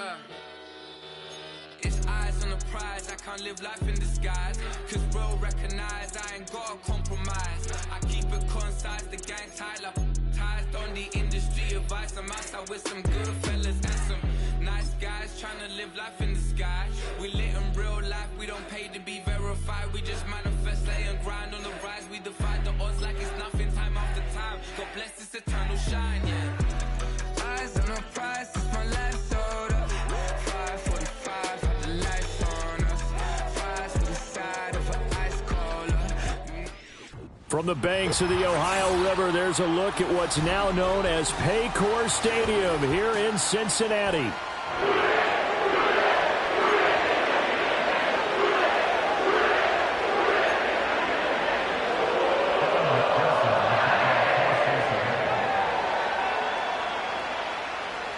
Yeah. It's eyes on the prize, I can't live life in disguise. Cause real recognize, I ain't gotta compromise. I keep it concise, the gang tight like ties. On the industry advice, I'm outside with some good fellas and some nice guys trying to live life in the sky. We lit in real life, we don't pay to be verified. We just manifest, lay and grind on the rise. We defy the odds like it's nothing, time after time. God bless this eternal shine, yeah. Eyes on the prize, it's my life sold up. 5:45, had the lights on us. Fries to the side of an ice cola. From the banks of the Ohio River, there's a look at what's now known as Paycor Stadium here in Cincinnati.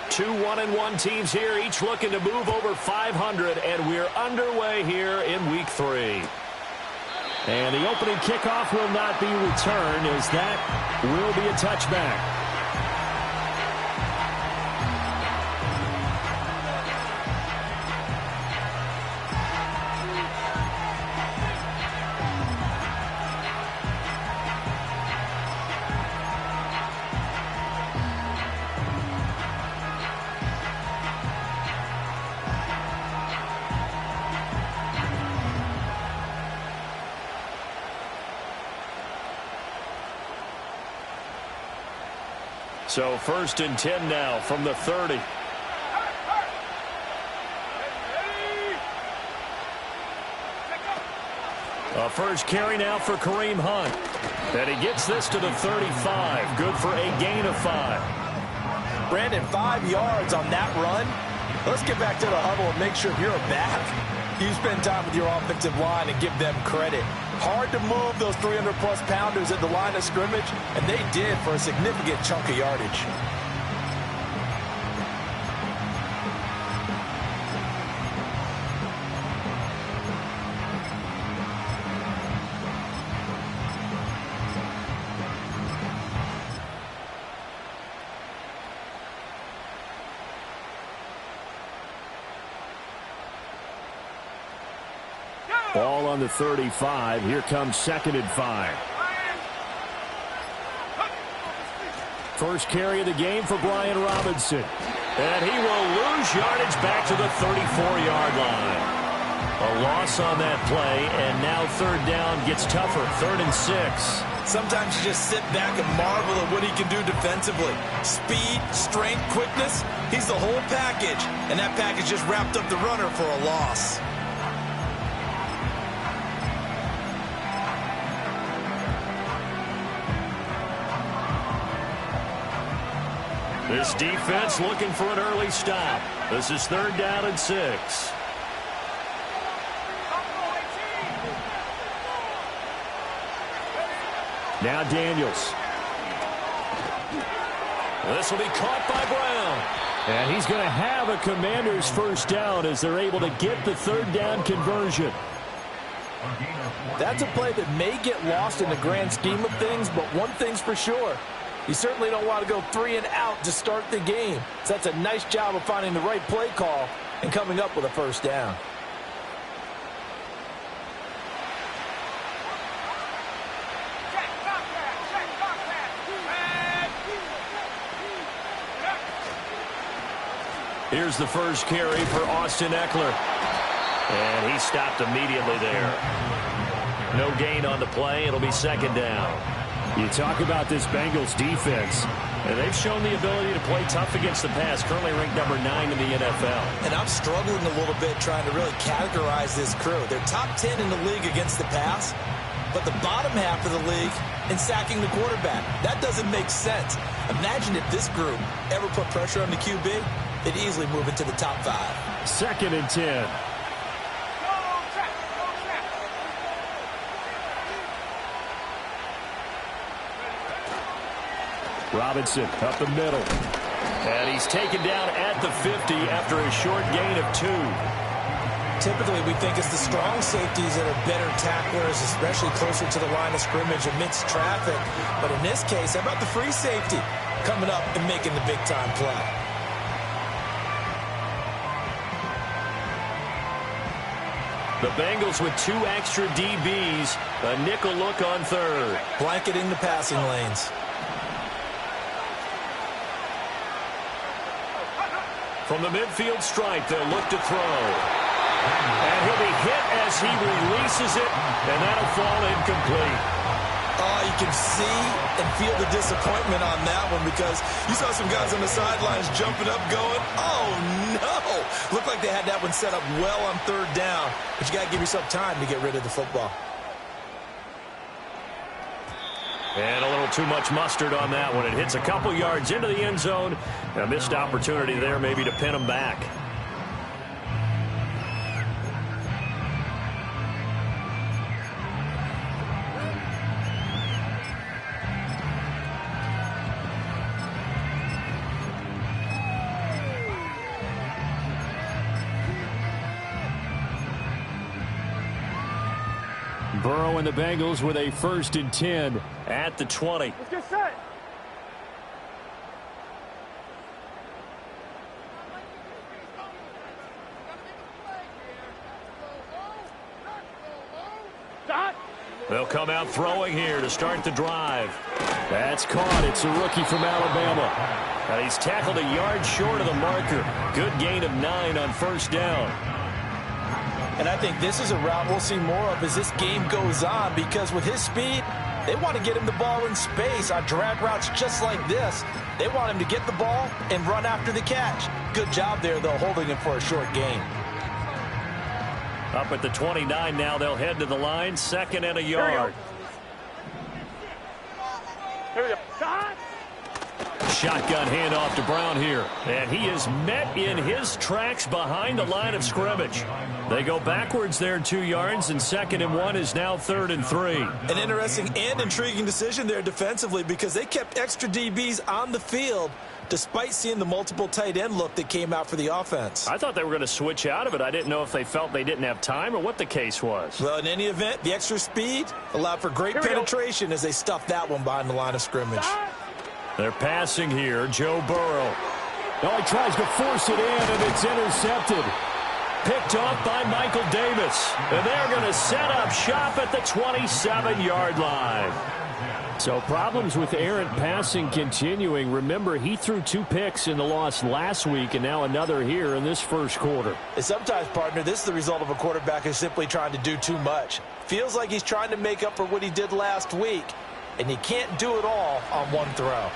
Two 1-1 teams here, each looking to move over 500, and we're underway here in Week 3. And the opening kickoff will not be returned, as that will be a touchback. So 1st and 10 now from the 30. A first carry now for Kareem Hunt. And he gets this to the 35. Good for a gain of 5. Brandon, 5 yards on that run. Let's get back to the huddle and make sure you're back. You spend time with your offensive line and give them credit. Hard to move those 300-plus pounders at the line of scrimmage, and they did for a significant chunk of yardage. Ball on the 35. Here comes 2nd and 5. First carry of the game for Brian Robinson. And he will lose yardage back to the 34-yard line. A loss on that play, and now 3rd down gets tougher. 3rd and 6. Sometimes you just sit back and marvel at what he can do defensively. Speed, strength, quickness. He's the whole package, and that package just wrapped up the runner for a loss. This defense looking for an early stop. This is 3rd down and 6. Now Daniels. This will be caught by Brown. And he's going to have a Commander's first down as they're able to get the 3rd down conversion. That's a play that may get lost in the grand scheme of things, but one thing's for sure. You certainly don't want to go 3 and out to start the game. So that's a nice job of finding the right play call and coming up with a first down. Here's the first carry for Austin Eckler. And he stopped immediately there. No gain on the play. It'll be 2nd down. You talk about this Bengals defense, and they've shown the ability to play tough against the pass, currently ranked number 9 in the NFL. And I'm struggling a little bit trying to really categorize this crew. They're top 10 in the league against the pass, but the bottom half of the league in sacking the quarterback. That doesn't make sense. Imagine if this group ever put pressure on the QB, they'd easily move into the top 5. 2nd and 10. Robinson up the middle. And he's taken down at the 50 after a short gain of 2. Typically, we think it's the strong safeties that are better tacklers, especially closer to the line of scrimmage amidst traffic. But in this case, how about the free safety coming up and making the big-time play? The Bengals with 2 extra DBs. A nickel look on third. Blanketing the passing lanes. From the midfield stripe, they'll look to throw. And he'll be hit as he releases it, and that'll fall incomplete. Oh, you can see and feel the disappointment on that one because you saw some guys on the sidelines jumping up going, oh, no. Looked like they had that one set up well on third down, but you got to give yourself time to get rid of the football. And a little too much mustard on that one. It hits a couple yards into the end zone. A missed opportunity there maybe to pin him back. Burrow and the Bengals with a 1st and 10 at the 20. Let's get set. They'll come out throwing here to start the drive. That's caught. It's a rookie from Alabama. And he's tackled a yard short of the marker. Good gain of 9 on 1st down. And I think this is a route we'll see more of as this game goes on because with his speed, they want to get him the ball in space on drag routes just like this. They want him to get the ball and run after the catch. Good job there, though, holding him for a short gain. Up at the 29 now, they'll head to the line, 2nd and a yard. Here we go. Shotgun handoff to Brown here. And he is met in his tracks behind the line of scrimmage. They go backwards there 2 yards, and 2nd and 1 is now 3rd and 3. An interesting and intriguing decision there defensively because they kept extra DBs on the field despite seeing the multiple tight end look that came out for the offense. I thought they were going to switch out of it. I didn't know if they felt they didn't have time or what the case was. Well, in any event, the extra speed allowed for great penetration as they stuffed that one behind the line of scrimmage. They're passing here. Joe Burrow. Oh, he tries to force it in, and it's intercepted. Picked off by Michael Davis. And they're going to set up shop at the 27-yard line. So problems with errant passing continuing. Remember, he threw 2 picks in the loss last week, and now another here in this first quarter. And sometimes, partner, this is the result of a quarterback who's simply trying to do too much. Feels like he's trying to make up for what he did last week, and he can't do it all on one throw.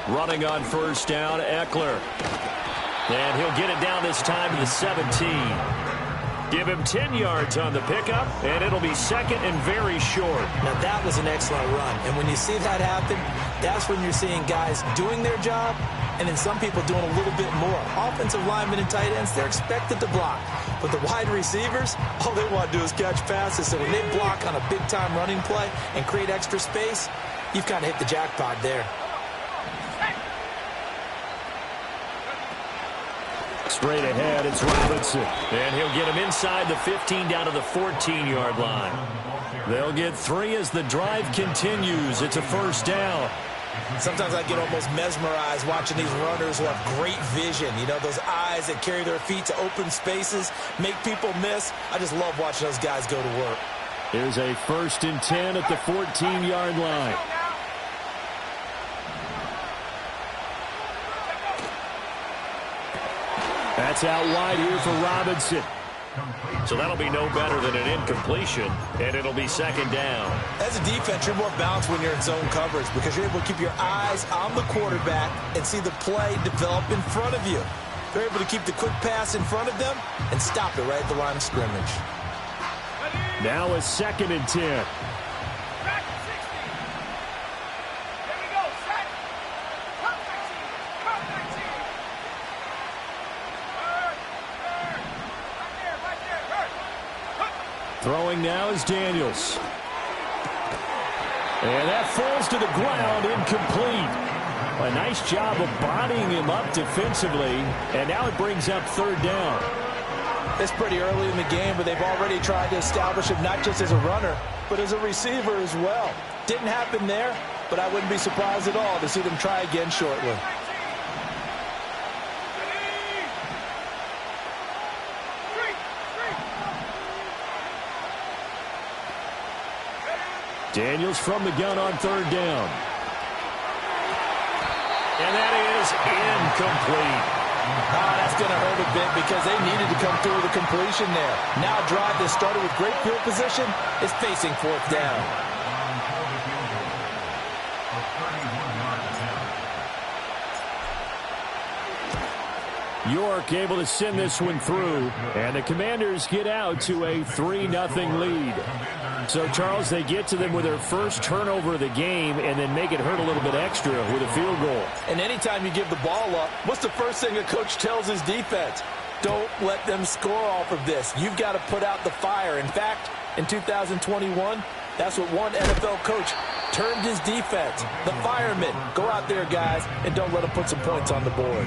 Running on 1st down, Eckler. And he'll get it down this time to the 17. Give him 10 yards on the pickup, and it'll be 2nd and very short. Now, that was an excellent run. And when you see that happen, that's when you're seeing guys doing their job and then some people doing a little bit more. Offensive linemen and tight ends, they're expected to block. But the wide receivers, all they want to do is catch passes. So when they block on a big-time running play and create extra space, you've kind of hit the jackpot there. Straight ahead, it's Robinson. And he'll get him inside the 15 down to the 14-yard line. They'll get 3 as the drive continues. It's a 1st down. Sometimes I get almost mesmerized watching these runners who have great vision. You know, those eyes that carry their feet to open spaces, make people miss. I just love watching those guys go to work. Here's a 1st and 10 at the 14-yard line. That's out wide here for Robinson. So that'll be no better than an incompletion, and it'll be 2nd down. As a defense, you're more balanced when you're in zone coverage because you're able to keep your eyes on the quarterback and see the play develop in front of you. They're able to keep the quick pass in front of them and stop it right at the line of scrimmage. Now a 2nd and 10. Throwing now is Daniels. And that falls to the ground, incomplete. A nice job of bodying him up defensively, and now it brings up 3rd down. It's pretty early in the game, but they've already tried to establish him not just as a runner, but as a receiver as well. Didn't happen there, but I wouldn't be surprised at all to see them try again shortly. Daniels from the gun on third down. And that is incomplete. Oh, that's going to hurt a bit because they needed to come through with a completion there. Now a drive that started with great field position is facing fourth down. York able to send this one through, and the Commanders get out to a 3-0 lead. So, Charles, they get to them with their first turnover of the game and then make it hurt a little bit extra with a field goal. And anytime you give the ball up, what's the first thing a coach tells his defense? Don't let them score off of this. You've got to put out the fire. In fact, in 2021, that's what one NFL coach termed his defense. The firemen. Go out there, guys, and don't let them put some points on the board.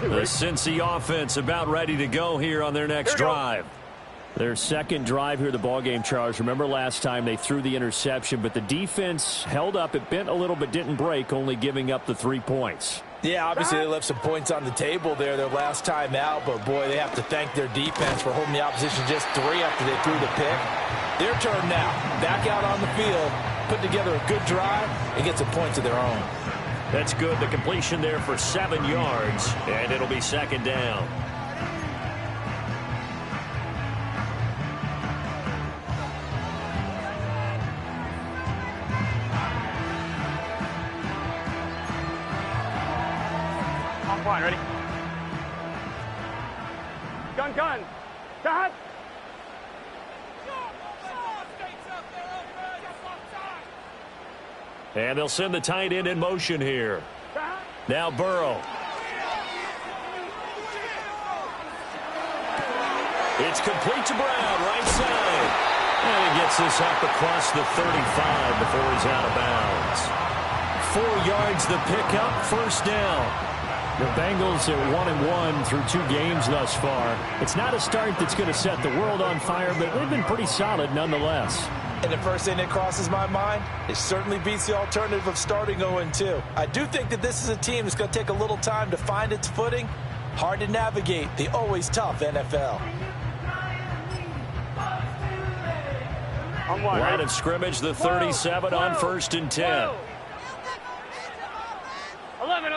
The Cincy offense about ready to go here on their next drive. Their second drive here, the ballgame, Charles. Remember last time they threw the interception, but the defense held up. It bent a little but didn't break, only giving up the 3 points. Yeah, obviously they left some points on the table there their last time out, but boy, they have to thank their defense for holding the opposition just 3 after they threw the pick. Their turn now. Back out on the field, put together a good drive, and get some points of their own. That's good. The completion there for 7 yards, and it'll be second down. On point, ready? Gun. Cut! And they'll send the tight end in motion here. Now Burrow. It's complete to Brown, right side. And he gets this up across the 35 before he's out of bounds. 4 yards the pickup, first down. The Bengals are 1-1 through 2 games thus far. It's not a start that's going to set the world on fire, but they've been pretty solid nonetheless. And the first thing that crosses my mind, it certainly beats the alternative of starting 0-2. I do think that this is a team that's going to take a little time to find its footing. Hard to navigate the always tough NFL. Line of scrimmage, the 37 on 1st and 10. 11.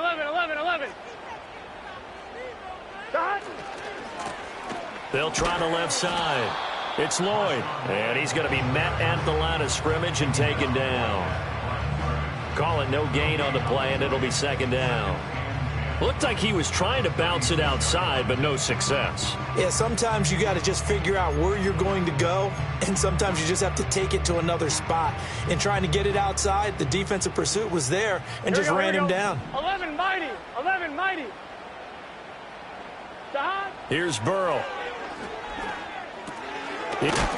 They'll try the left side. It's Lloyd, and he's going to be met at the line of scrimmage and taken down. Call it no gain on the play, and it'll be second down. Looked like he was trying to bounce it outside, but no success. Yeah, sometimes you got to just figure out where you're going to go, and sometimes you just have to take it to another spot. In trying to get it outside, the defensive pursuit was there and just ran him down. 11 mighty. Here's Burrow.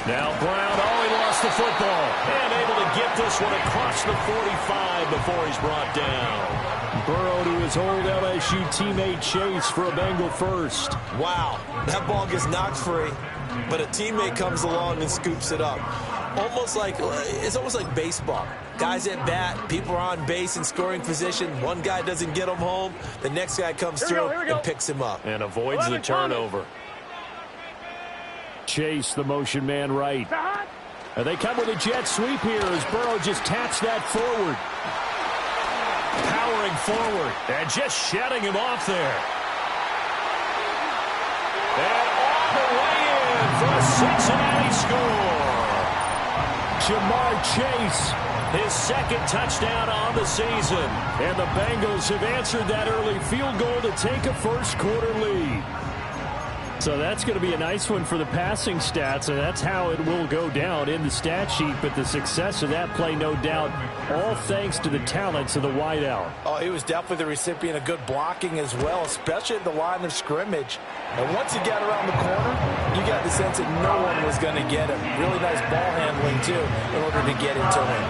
Now Brown, he lost the football. And able to get this one across the 45 before he's brought down. Burrow to his old LSU teammate Chase for a Bengal first. Wow, that ball gets knocked free, but a teammate comes along and scoops it up. It's almost like baseball. Guys at bat, people are on base in scoring position. One guy doesn't get him home. The next guy comes through and picks him up. And avoids the turnover. Chase, the motion man right. And they come with a jet sweep here as Burrow just taps that forward. Powering forward and just shedding him off there. And all the way in for a Cincinnati score. Jamar Chase, his second touchdown on the season. And the Bengals have answered that early field goal to take a first quarter lead. So that's going to be a nice one for the passing stats, and that's how it will go down in the stat sheet. But the success of that play, no doubt, all thanks to the talents of the wideout. Oh, he was definitely the recipient of good blocking as well, especially at the line of scrimmage. And once he got around the corner, you got the sense that no one was going to get him. Really nice ball handling, too, in order to get into him.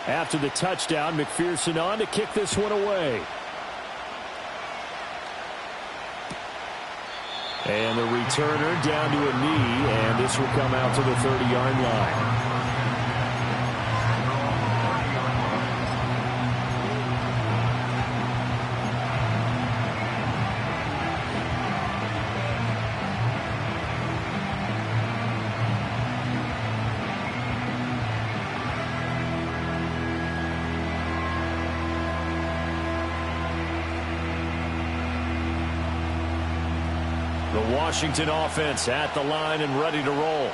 After the touchdown, McPherson on to kick this one away. And the returner down to a knee, and this will come out to the 30-yard line. Washington offense at the line and ready to roll.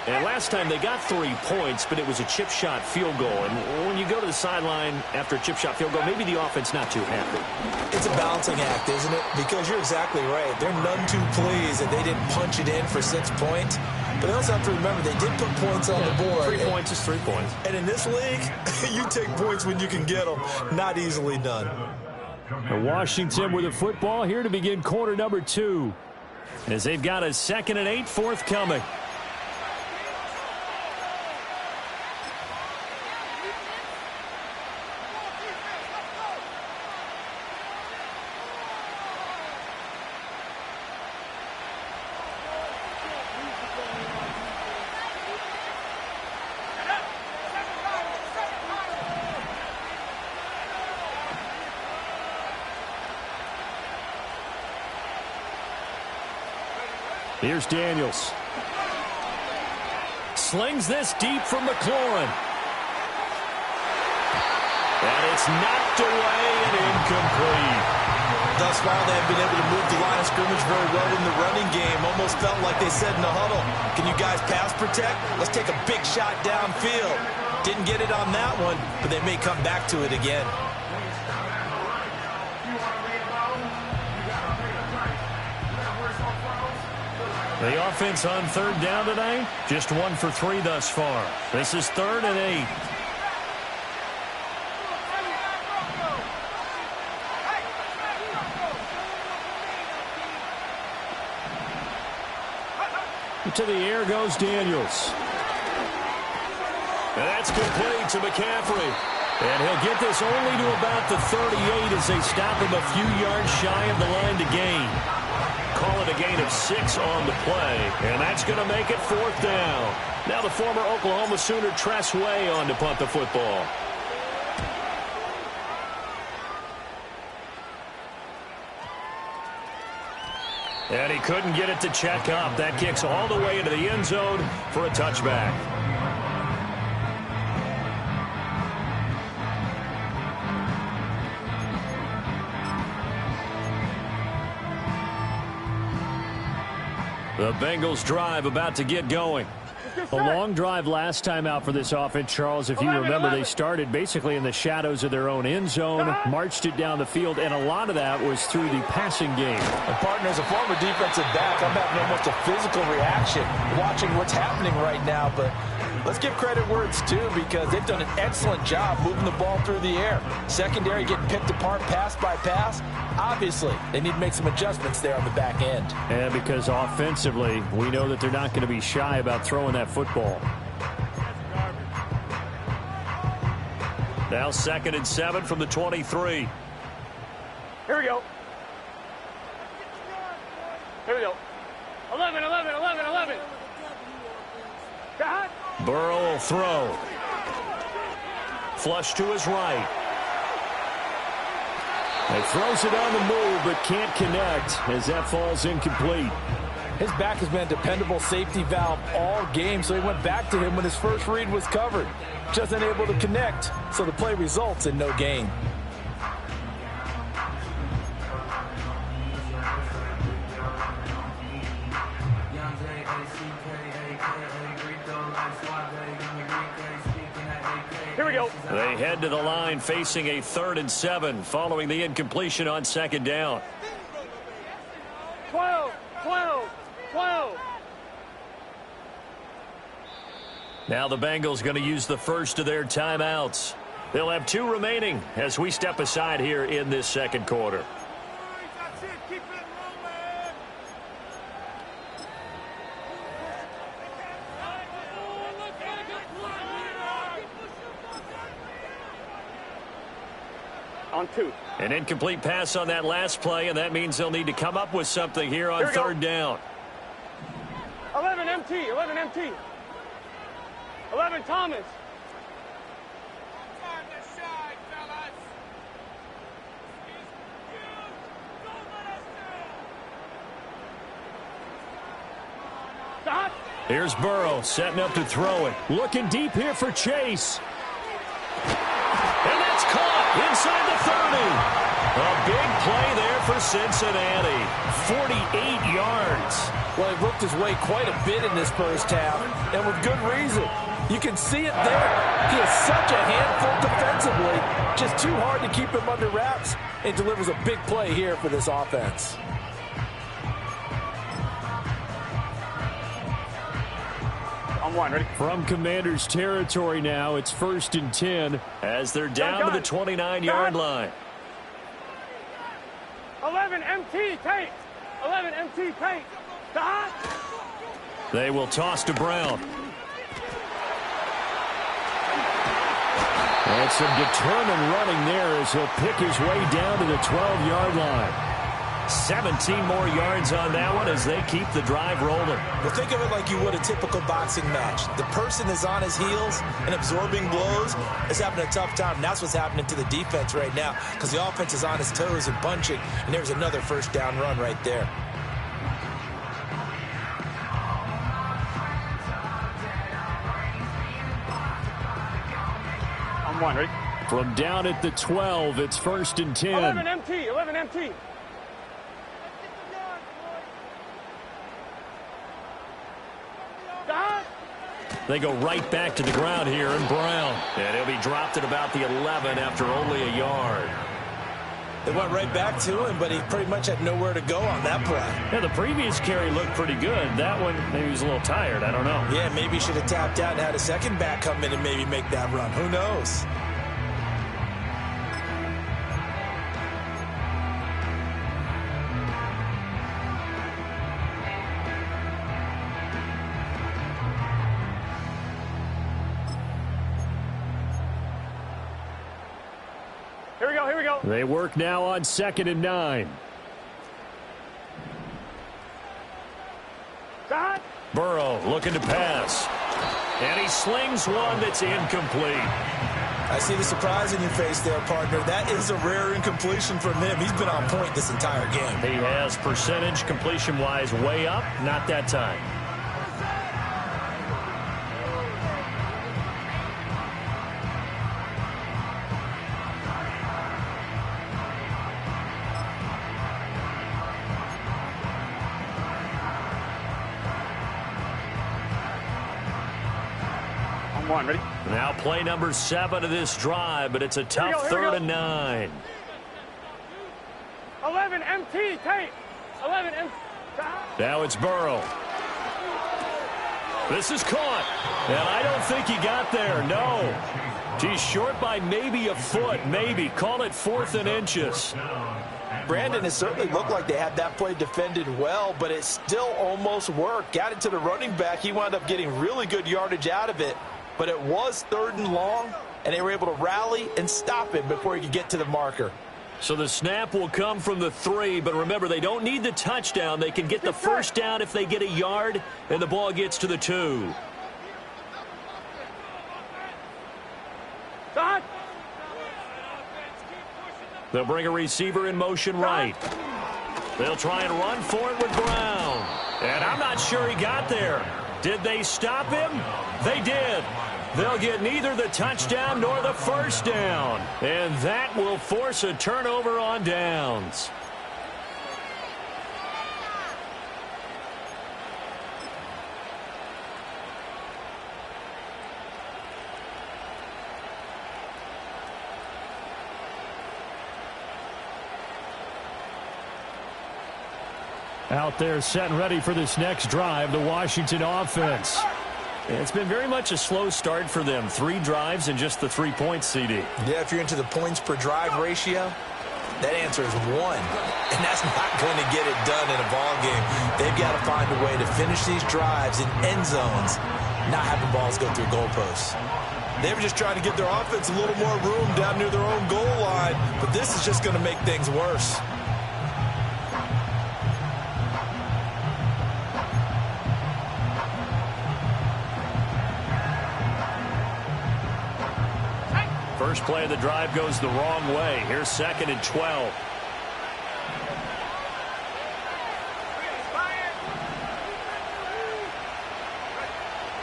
And last time they got 3 points, but it was a chip shot field goal. And when you go to the sideline after a chip shot field goal, maybe the offense not too happy. It's a balancing act, isn't it? Because you're exactly right. They're none too pleased that they didn't punch it in for 6 points. But they also have to remember they did put points on the board. 3 points is 3 points. And in this league, you take points when you can get them. Not easily done. And Washington with the football here to begin quarter number 2. As they've got a 2nd and 8 forthcoming. Here's Daniels. Slings this deep from McLaurin. And it's knocked away and incomplete. Thus far, they have been able to move the line of scrimmage very well in the running game. Almost felt like they said in the huddle, can you guys pass protect? Let's take a big shot downfield. Didn't get it on that one, but they may come back to it again. The offense on 3rd down today, just 1 for 3 thus far. This is 3rd and 8. To the air goes Daniels. And that's complete to McCaffrey. And he'll get this only to about the 38 as they stop him a few yards shy of the line to gain. Call it a gain of 6 on the play, and that's going to make it 4th down. Now the former Oklahoma Sooner Tress Way on to punt the football. And he couldn't get it to check up. That kicks all the way into the end zone for a touchback. The Bengals drive about to get going. A long drive last time out for this offense, Charles. If you remember, they started basically in the shadows of their own end zone, marched it down the field, and a lot of that was through the passing game. And partner, as a former defensive back, I'm having almost a physical reaction watching what's happening right now. But let's give credit where it's due, because they've done an excellent job moving the ball through the air. Secondary getting picked apart pass by pass. Obviously, they need to make some adjustments there on the back end. And because offensively, we know that they're not going to be shy about throwing that football. Now 2nd and 7 from the 23. Here we go. Here we go. 11, 11, 11, 11. Burrow will throw. Flush to his right. He throws it on the move, but can't connect as that falls incomplete. His back has been a dependable safety valve all game, so he went back to him when his first read was covered. Just unable to connect, so the play results in no gain. Here we go. They head to the line facing a 3rd and 7 following the incompletion on 2nd down. 12, 12, 12. Now the Bengals going to use the first of their timeouts. They'll have 2 remaining as we step aside here in this 2nd quarter. On 2. An incomplete pass on that last play, and that means they'll need to come up with something here on third down. 11 MT, 11 MT. 11 Thomas. Here's Burrow setting up to throw it. Looking deep here for Chase. And that's caught inside the 30. A big play there for Cincinnati. 48 yards. Well, he worked his way quite a bit in this first half, and with good reason. You can see it there. He is such a handful defensively. Just too hard to keep him under wraps, and delivers a big play here for this offense. On 1, ready? From Commander's territory now, it's 1st and 10 as they're down to the 29-yard line. 11 MT, Tate. 11 MT, Tate. They will toss to Brown. And some determined running there as he'll pick his way down to the 12-yard line. 17 more yards on that one as they keep the drive rolling. Well, think of it like you would a typical boxing match. The person is on his heels and absorbing blows is having a tough time. And that's what's happening to the defense right now because the offense is on his toes and punching, and there's another first down run right there. On 1, ready? From down at the 12, it's 1st and 10. 11 MT, 11 MT. They go right back to the ground here, and Brown. And he'll be dropped at about the 11 after only a yard. They went right back to him, but he pretty much had nowhere to go on that play. Yeah, the previous carry looked pretty good. That one, maybe he was a little tired. I don't know. Yeah, maybe he should have tapped out and had a second back come in and maybe make that run. Who knows? Here we go. They work now on 2nd and 9. Burrow looking to pass. And he slings one that's incomplete. I see the surprise in your face there, partner. That is a rare incompletion from him. He's been on point this entire game. He has percentage completion-wise way up. Not that time. On 1, ready? Now play number 7 of this drive, but it's a tough 3rd and 9. 11 MT, Tate. 11 MT. Now it's Burrow. This is caught. And I don't think he got there. No. He's short by maybe a foot. Maybe. Call it 4th and inches. Brandon, it certainly looked like they had that play defended well, but it still almost worked. Got it to the running back. He wound up getting really good yardage out of it. But it was 3rd and long, and they were able to rally and stop him before he could get to the marker. So the snap will come from the 3, but remember, they don't need the touchdown. They can get the first down if they get a yard, and the ball gets to the 2. They'll bring a receiver in motion right. They'll try and run for it with Brown. And I'm not sure he got there. Did they stop him? They did. They'll get neither the touchdown nor the first down. And that will force a turnover on downs. Out there set and ready for this next drive, the Washington offense. It's been very much a slow start for them. 3 drives and just the 3 points, CD. Yeah, if you're into the points per drive ratio, that answer is 1. And that's not going to get it done in a ball game. They've got to find a way to finish these drives in end zones, not having balls go through goalposts. They were just trying to give their offense a little more room down near their own goal line, but this is just going to make things worse. First play of the drive goes the wrong way. Here's 2nd and 12.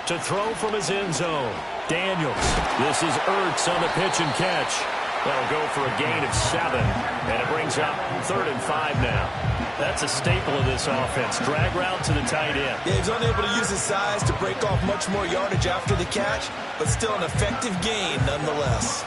To throw from his end zone, Daniels. This is Ertz on the pitch and catch. That'll go for a gain of 7, and it brings up 3rd and 5 now. That's a staple of this offense. Drag route to the tight end. Yeah, he's unable to use his size to break off much more yardage after the catch, but still an effective gain nonetheless.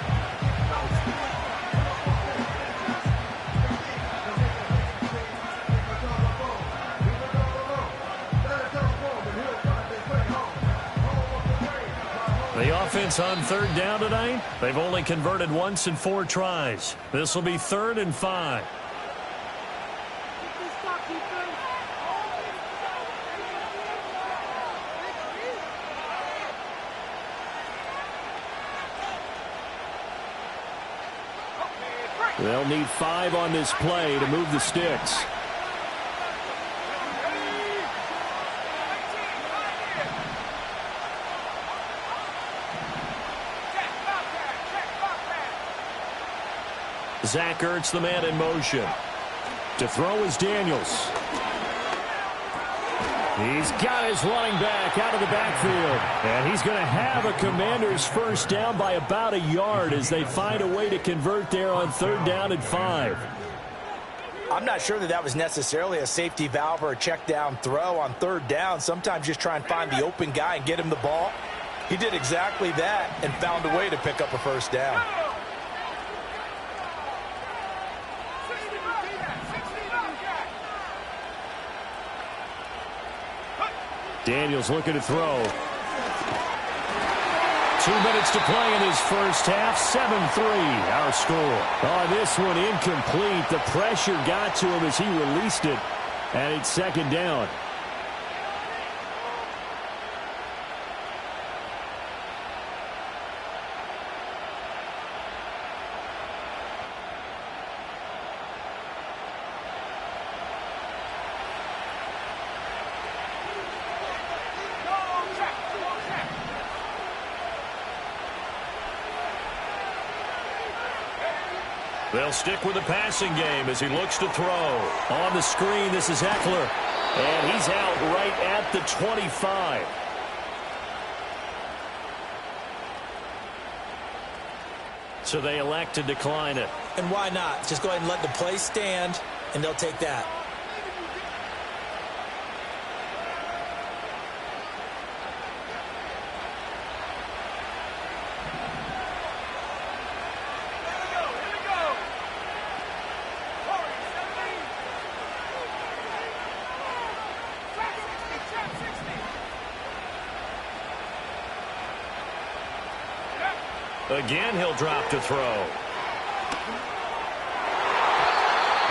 The offense on 3rd down tonight, they've only converted once in 4 tries. This will be 3rd and 5. They'll need 5 on this play to move the sticks. Zach Ertz, the man in motion. To throw is Daniels. He's got his running back out of the backfield. And he's going to have a Commanders first down by about a yard as they find a way to convert there on 3rd down and 5. I'm not sure that was necessarily a safety valve or a check down throw on 3rd down. Sometimes just try and find the open guy and get him the ball. He did exactly that and found a way to pick up a first down. Daniels looking to throw. 2 minutes to play in his first half. 7-3 our score. On this one, incomplete. The pressure got to him as he released it. And it's 2nd down. They'll stick with the passing game as he looks to throw. On the screen, this is Eckler. And he's out right at the 25. So they elect to decline it. And why not? Just go ahead and let the play stand, and they'll take that. Again, he'll drop to throw.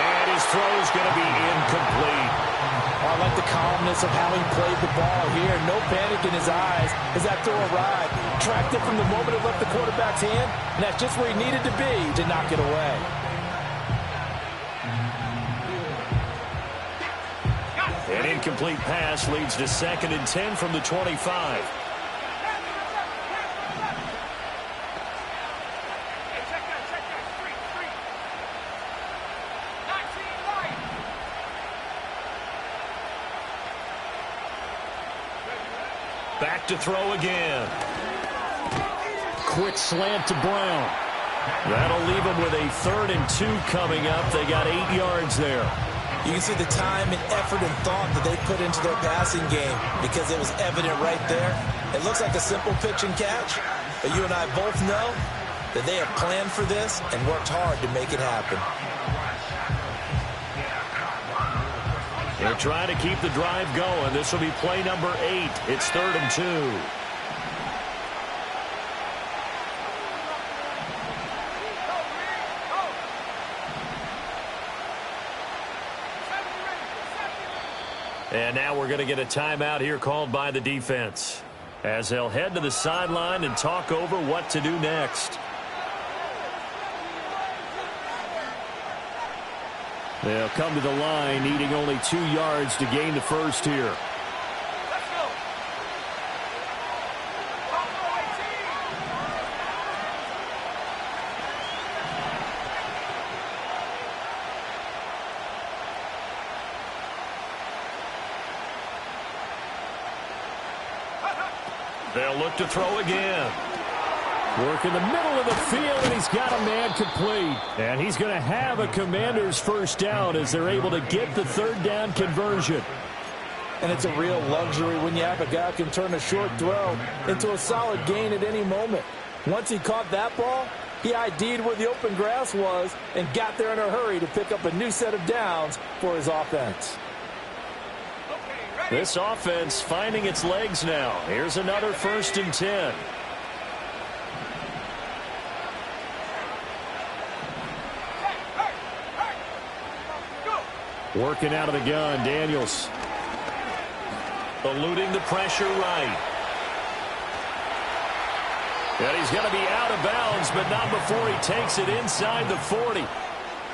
And his throw is going to be incomplete. I like the calmness of how he played the ball here. No panic in his eyes as that throw arrived. Tracked it from the moment it left the quarterback's hand, and that's just where he needed to be to knock it away. An incomplete pass leads to 2nd and 10 from the 25. Back to throw again. Quick slant to Brown. That'll leave him with a 3rd and 2 coming up. They got 8 yards there. You can see the time and effort and thought that they put into their passing game because it was evident right there. It looks like a simple pitch and catch, but you and I both know that they have planned for this and worked hard to make it happen. They're trying to keep the drive going. This will be play number 8. It's 3rd and 2. And now we're going to get a timeout here called by the defense. as they'll head to the sideline and talk over what to do next. They'll come to the line, needing only 2 yards to gain the first here. They'll look to throw again. Work in the middle of the field, and he's got a man complete. And he's going to have a Commander's first down as they're able to get the third down conversion. And it's a real luxury when you have a guy who can turn a short throw into a solid gain at any moment. Once he caught that ball, he ID'd where the open grass was and got there in a hurry to pick up a new set of downs for his offense. This offense finding its legs now. Here's another 1st and 10. Working out of the gun, Daniels. Eluding the pressure right. And he's going to be out of bounds, but not before he takes it inside the 40.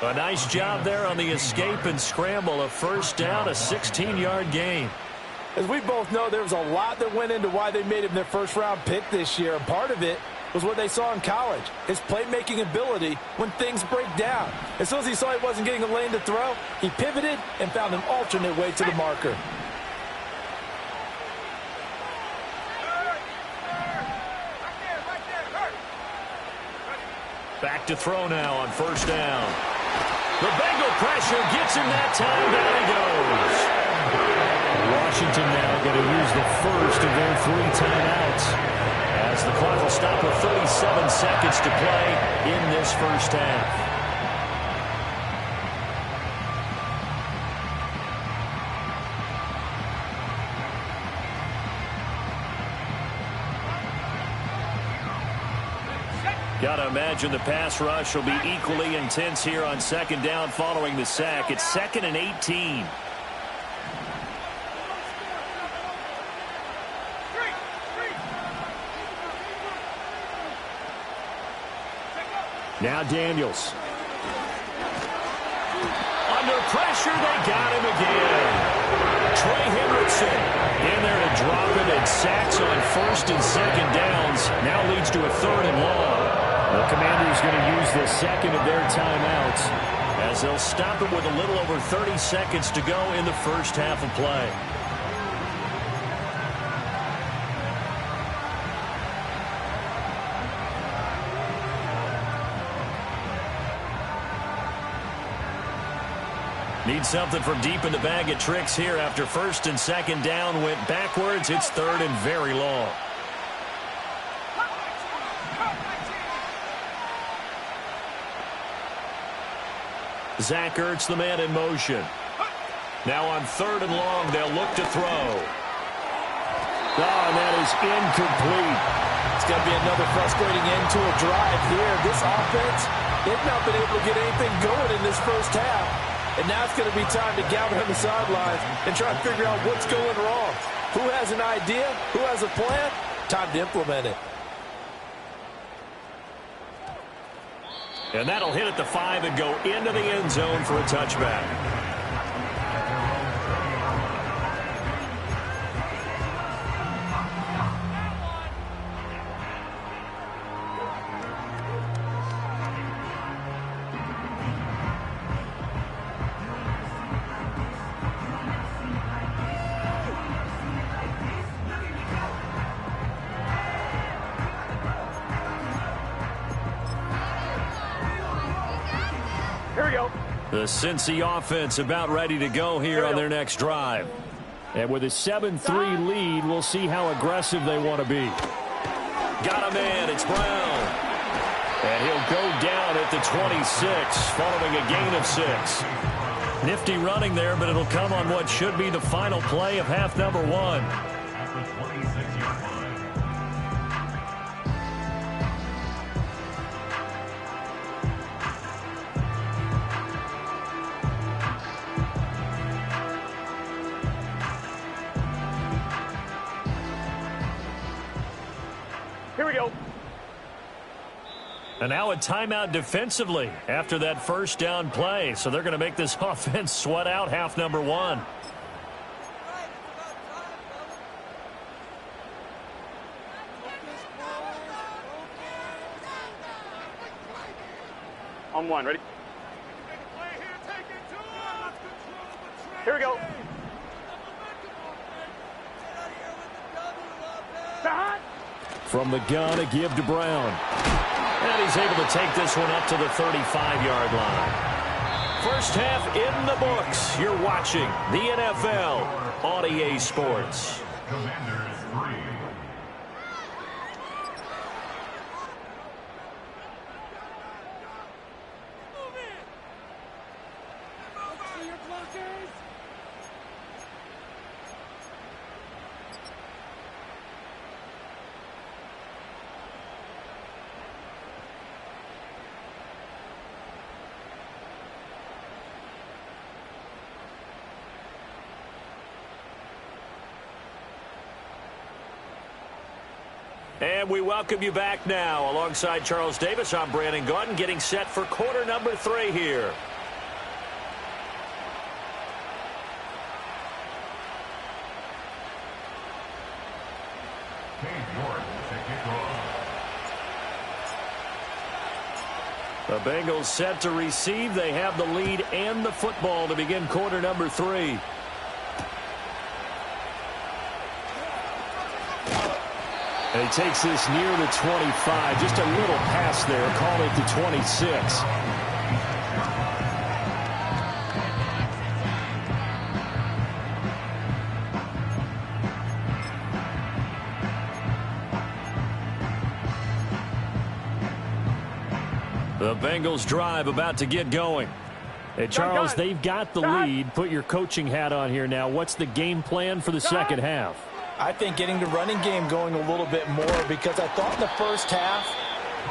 A nice job there on the escape and scramble. A first down, a 16-yard gain. As we both know, there was a lot that went into why they made him their first-round pick this year. And part of it was what they saw in college, his playmaking ability when things break down. As soon as he saw he wasn't getting a lane to throw, he pivoted and found an alternate way to the marker. Back to throw now on first down. The Bengal pressure gets him that time. Down he goes. Washington now going to use the first of their 3 timeouts as the clock will stop with 37 seconds to play in this first half. Got to imagine the pass rush will be equally intense here on second down following the sack. It's 2nd and 18. Now Daniels. Under pressure, they got him again. Trey Hendrickson in there to drop it, and sacks on 1st and 2nd downs. Now leads to a 3rd and long. The Commanders going to use the second of their timeouts as they'll stop it with a little over 30 seconds to go in the first half of play. Need something from deep in the bag of tricks here after 1st and 2nd down went backwards. It's 3rd and very long. Zach Ertz, the man in motion. Now on 3rd and long, they'll look to throw. Oh, and that is incomplete. It's going to be another frustrating end to a drive here. This offense, they've not been able to get anything going in this first half. And now it's going to be time to gather on the sidelines and try to figure out what's going wrong. Who has an idea? Who has a plan? Time to implement it. And that'll hit at the 5 and go into the end zone for a touchback. The Cincy offense about ready to go here on their next drive. And with a 7-3 lead, we'll see how aggressive they want to be. Got a man, it's Brown. And he'll go down at the 26 following a gain of 6. Nifty running there, but it'll come on what should be the final play of half number 1. And now a timeout defensively after that first down play. So they're going to make this offense sweat out half number one. On one, ready? Here we go. From the gun, a give to Brown. And he's able to take this one up to the 35-yard line. First half in the books. You're watching the NFL on EA Sports. Commanders 3. And we welcome you back now. Alongside Charles Davis, I'm Brandon Gaudin, getting set for quarter number 3 here. The Bengals set to receive. They have the lead and the football to begin quarter number 3. And he takes this near the 25. Just a little pass there. Call it the 26. The Bengals drive about to get going. Hey, Charles, they've got the lead. Put your coaching hat on here now. What's the game plan for the second half? I think getting the running game going a little bit more, because I thought in the first half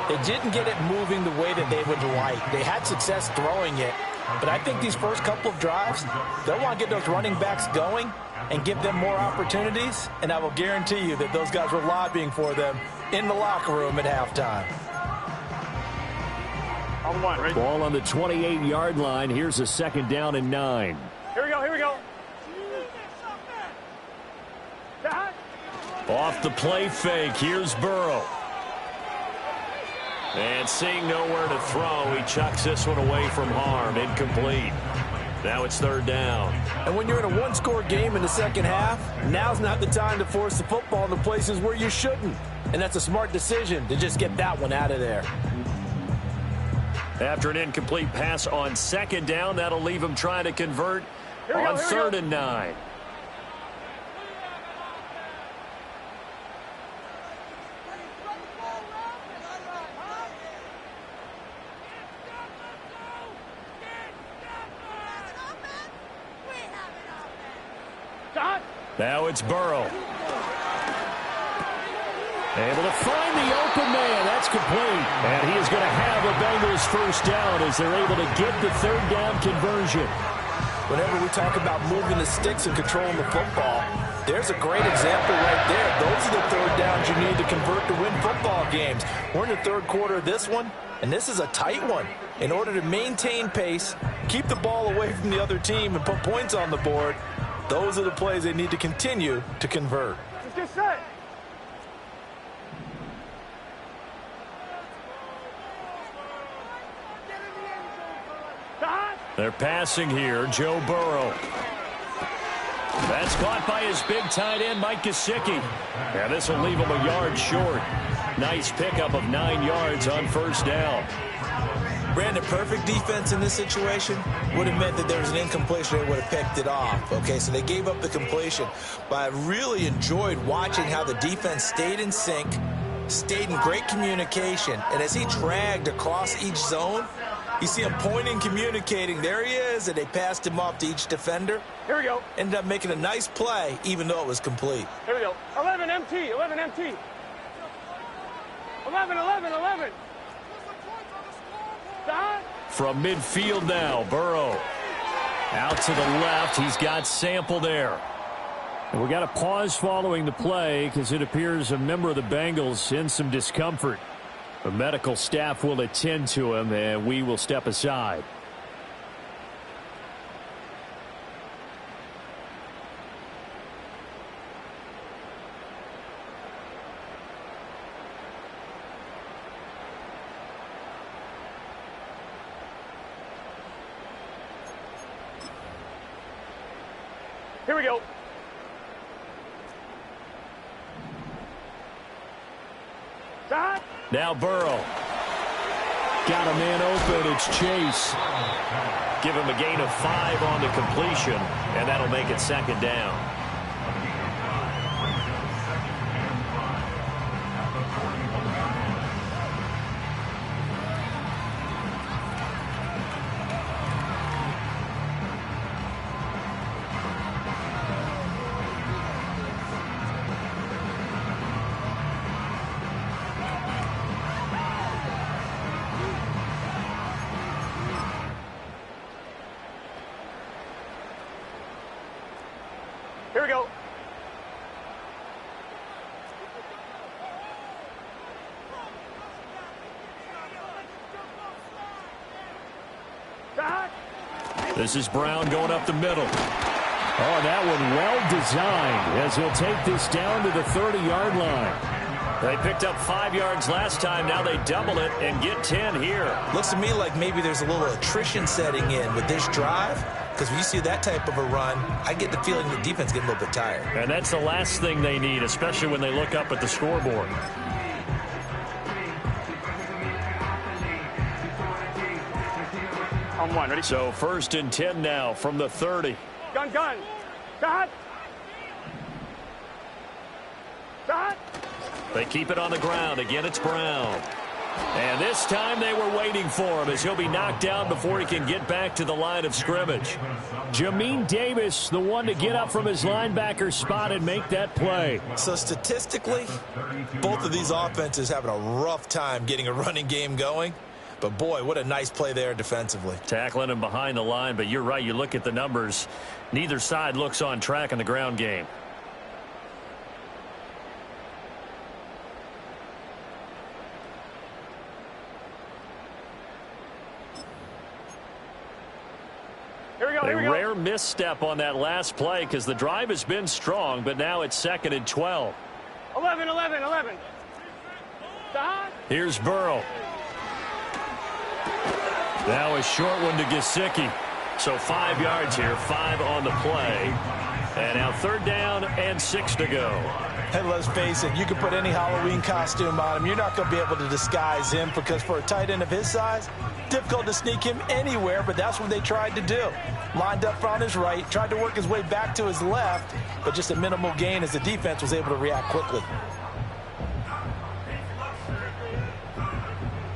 they didn't get it moving the way that they would like. They had success throwing it, but I think these first couple of drives, they'll want to get those running backs going and give them more opportunities, and I will guarantee you that those guys were lobbying for them in the locker room at halftime. On one, ready? Ball on the 28-yard line. Here's a second down and 9. Here we go, here we go. Off the play fake, here's Burrow. And seeing nowhere to throw, he chucks this one away from harm. Incomplete. Now it's third down. And when you're in a one-score game in the second half, now's not the time to force the football in the places where you shouldn't. And that's a smart decision to just get that one out of there. After an incomplete pass on second down, that'll leave him trying to convert on third and 9. Now it's Burrow. Able to find the open man. That's complete. And he is going to have a Bengals first down as they're able to get the third down conversion. Whenever we talk about moving the sticks and controlling the football, there's a great example right there. Those are the third downs you need to convert to win football games. We're in the third quarter of this one, and this is a tight one. In order to maintain pace, keep the ball away from the other team, and put points on the board, those are the plays they need to continue to convert. Let's get set. They're passing here. Joe Burrow. That's caught by his big tight end, Mike Gesicki. Yeah, this will leave him a yard short. Nice pickup of 9 yards on first down. Brandon, perfect defense in this situation would have meant that there was an incompletion. They would have picked it off. Okay, so they gave up the completion. But I really enjoyed watching how the defense stayed in sync, stayed in great communication. And as he dragged across each zone, you see him pointing, communicating. There he is, and they passed him off to each defender. Here we go. Ended up making a nice play, even though it was complete. Here we go. 11 MT, 11 MT. 11, 11, 11. From midfield now, Burrow. Out to the left. He's got Sample there. And we got a pause following the play because it appears a member of the Bengals in some discomfort. The medical staff will attend to him, and we will step aside. Here we go. Stop. Now Burrow. Got a man open. It's Chase. Give him a gain of 5 on the completion, and that'll make it second down. Here we go. Stop. This is Brown going up the middle. Oh, that one well designed as he'll take this down to the 30-yard line. They picked up 5 yards last time. Now they double it and get 10 here. Looks to me like maybe there's a little attrition setting in with this drive, because when you see that type of a run, I get the feeling the defense getting a little bit tired. And that's the last thing they need, especially when they look up at the scoreboard. On one, ready? So 1st and 10 now from the 30. Gun. Stop. Stop. They keep it on the ground. Again, it's Brown. And this time they were waiting for him as he'll be knocked down before he can get back to the line of scrimmage. Jamin Davis, the one to get up from his linebacker spot and make that play. So statistically, both of these offenses having a rough time getting a running game going. But, boy, what a nice play there defensively. Tackling him behind the line, but you're right. You look at the numbers. Neither side looks on track in the ground game. A rare misstep on that last play because the drive has been strong, but now it's 2nd and 12. 11. Stop. Here's Burrow. Now a short one to Gesicki. So 5 yards here, 5 on the play. And now 3rd down and 6 to go. Hey, let's face it, you can put any Halloween costume on him. You're not going to be able to disguise him because for a tight end of his size, difficult to sneak him anywhere, but that's what they tried to do. Lined up on his right, tried to work his way back to his left, but just a minimal gain as the defense was able to react quickly.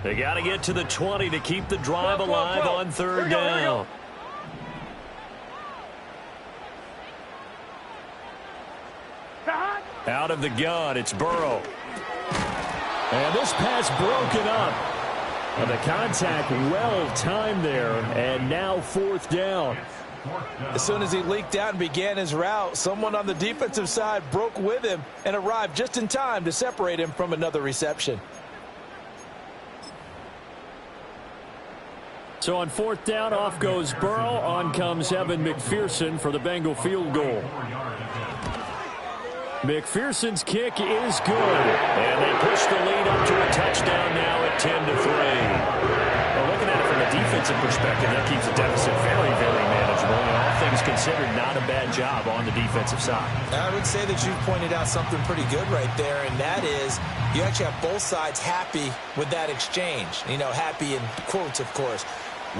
They got to get to the 20 to keep the drive alive on 3rd down. Out of the gun, it's Burrow. And this pass broken up. And the contact well timed there, and now 4th down. As soon as he leaked out and began his route, someone on the defensive side broke with him and arrived just in time to separate him from another reception. So on 4th down, off goes Burrow. On comes Evan McPherson for the Bengal field goal. McPherson's kick is good. And they push the lead up to a touchdown now at 10-3. Well, looking at it from a defensive perspective, that keeps the deficit very, very manageable. And all things considered, not a bad job on the defensive side. I would say that you've pointed out something pretty good right there, and that is you actually have both sides happy with that exchange. You know, happy in quotes, of course.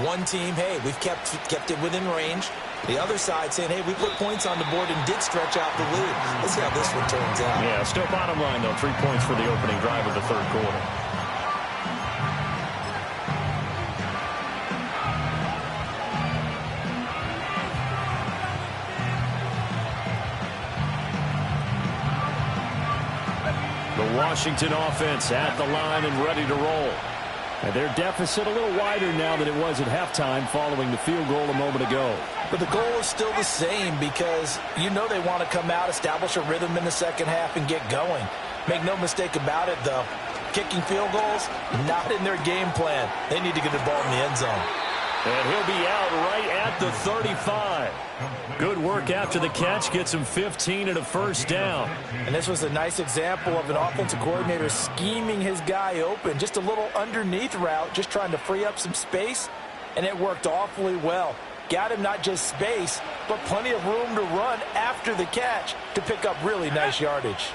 One team, hey, we've kept it within range. The other side saying, hey, we put points on the board and did stretch out the lead. Let's see how this one turns out. Yeah, still bottom line, though, 3 points for the opening drive of the 3rd quarter. The Washington offense at the line and ready to roll. And their deficit a little wider now than it was at halftime following the field goal a moment ago. But the goal is still the same because you know they want to come out, establish a rhythm in the second half, and get going. Make no mistake about it, though. kicking field goals, not in their game plan. They need to get the ball in the end zone. And he'll be out right at the 35. Good work after the catch. Gets him 15 and a first down. And this was a nice example of an offensive coordinator scheming his guy open. Just a little underneath route, just trying to free up some space. And it worked awfully well. Got him not just space, but plenty of room to run after the catch to pick up really nice yardage.